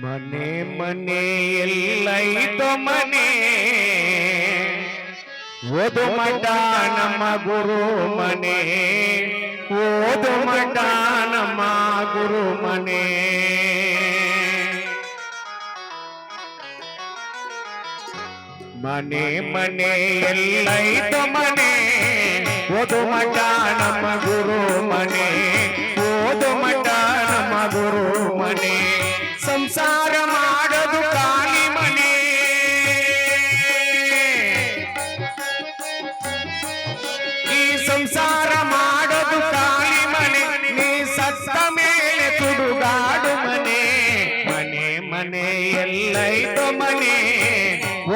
ಮನೆ ಮನೆಯಲ್ಲೈತೋ ಮನೆ ಓದು ಮಠ ನಮ್ಮ ಗುರು ಮನೆ ಓದು ಮಠ ನಮ್ಮ ಗುರು ಮನೆ ಮನೆ ಮನೆಯಲ್ಲೈತೋ ಮನೆ ಓದು ಮಠ ನಮ್ಮ ಗುರು ಮನೆ ಓದು ಮಠ ನಮ್ಮ ಗುರು ಮನೆ ಸಂಸಾರ ಮಾಡೋದು ಖಾಲಿ ಮನೆ ಈ ಸಂಸಾರ ಮಾಡೋದು ಖಾಲಿ ಮನೆ ನೀ ಸತ್ತ ಮೇಲೆ ಸುಡುಗಾಡು ಮನೆ ಮನೆ ಮನೆಯಲ್ಲೈತೋ ಮನೆ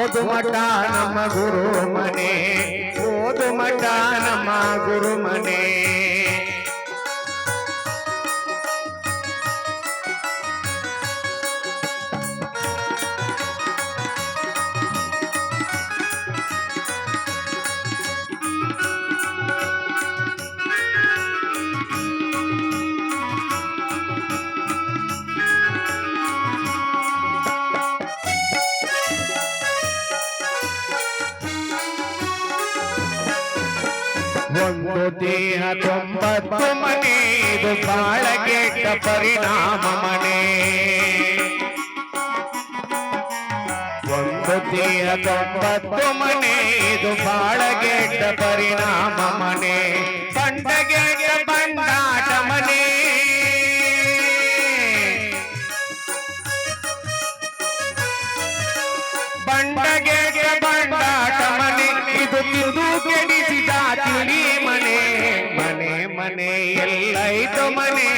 ಓದು ಮಠ ನಮ್ಮ ಗುರು ಮನೆ ಓದು ಮಠ ನಮ್ಮ ಗುರು ಮನೆ ಒಂದು ದೇಹ 90 ಮನೆ ಇದು ಬಾಳ ಕೆಟ್ಟ ಪರಿಣಾಮ ಮನೆ ಒಂದು ದೇಹ 90 ಮನೆ ಇದು ಬಾಳ ಕೆಟ್ಟ ಪರಿಣಾಮ ಮನೆ ಬಂಡಗೆಟ್ಟ ಬಂಡಾಟ ಮನೆ ಬಂಡಗೆಟ್ಟ ಬಂಡಾಟ ಮನೆ ಇದು ತಿಂದು ಕೆಡಿಸಿದ ತಿಳಿ ಮನೆ ಮನೆ ಮನೆಯಲ್ಲೈತೋ ಮನೆ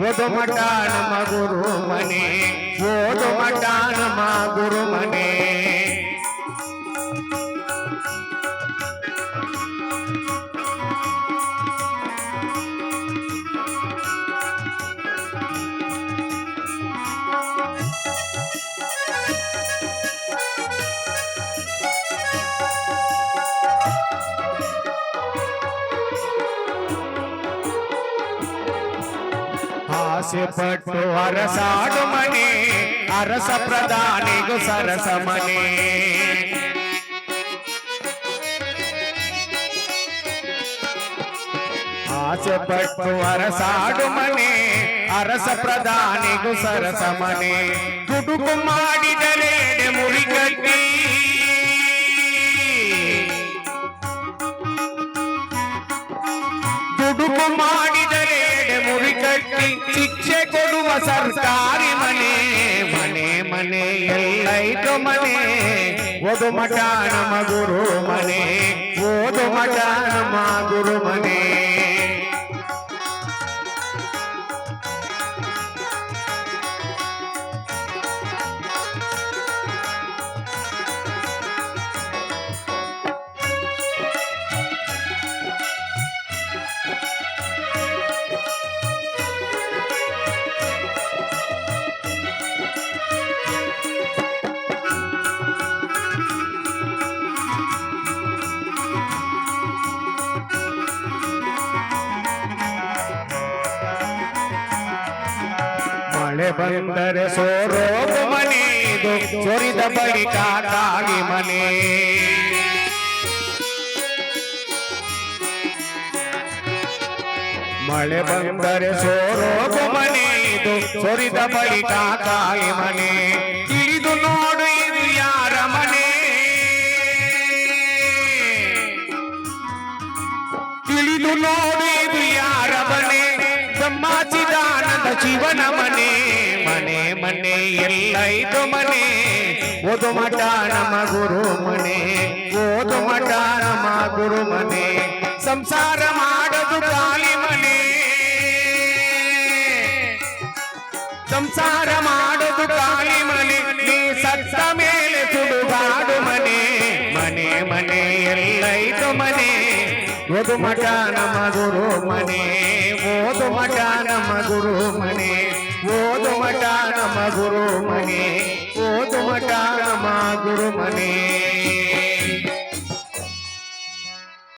ಓದು ಮಠ ನಮ್ಮ ಗುರು ಮನೆ ಓದು ಮಠ ನಮ್ಮ ಗುರು ಮನೆ ಆಸೆ ಪಟ್ಟು ಅರಸಾಡು ಮನೆ ಅರಸ ಪ್ರಧಾನಿಗೂ ಸರಸ ಮನೆ ಆಸೆ ಪಟ್ಟು ಅರಸಾಡು ಮನೆ ಅರಸ ಪ್ರಧಾನಿಗೂ ಸರಸ ಮನೆ ಗುಡುಗು ಮಾಡಿದರೆ ಮುರಿಗಟ್ಟಿ ಗುಡುಗು ಮಾಡಿದರೆ ಮುರಿಗಟ್ಟಿ ಶಿಕ್ಷೆ ಕೊಡುವ ಸರ್ಕಾರಿ ಮನೆ ಮನೆ ಮನೆಯಲ್ಲೈತೋ ಮನೆ ಓದು ಮಠ ನಮ್ಮ ಗುರು ಮನೆ ಓದು ಮಠ ನಮ್ಮ ಗುರು ಮನೆ ಮಳೆ ಬಂದರೆ ಸೋರೋಗ ಮನೆ ಇದು ಸೊರಿದ ಬಳಿಕ ಕಾಗಿ ಮನೆ ಮಳೆ ಬಂದರೆ ಸೋರೋಗ ಮನೆ ಇದು ಸೊರಿದ ಬಳಿಕ ಕಾಗಿ ಮನೆ ತಿಳಿದು ನೋಡು ಇದು ಯಾರ ಮನೆ ತಿಳಿದು ನೋಡು ಇದು ಯಾರ ಮನೆ ಸಮಾಚಿದಾನಂದ ಶಿವನ ಮನೆ ಮನೆ ಮನೆಯಲ್ಲೈತೋ ಮನೆ ಓದು ಮಠ ನಮ್ಮ ಗುರು ಮನೆ ಓದು ಮಠ ನಮ್ಮ ಗುರು ಮನೆ ಸಂಸಾರ ಮಾಡೋದು ಖಾಲಿ ಮನೆ ಸಂಸಾರ ಮಾಡೋದು ಖಾಲಿ ಮನೆ ನೀ ಸತ್ತ ಮೇಲೆ ಸುಡುಗಾಡು ಮನೆ ಮನೆ ಮನೆಯಲ್ಲೈತೋ ಮನೆ ಓದು ಮಠ ನಮ್ಮ ಗುರು ಮನೆ ಓದು ಮಠ ನಮ್ಮ ಗುರು ಮನೆ ಓದು ಮಠ ನಮ್ಮ ಗುರು ಮನೆ ಓದು ಮಠ ನಮ್ಮ ಗುರು ಮನೆ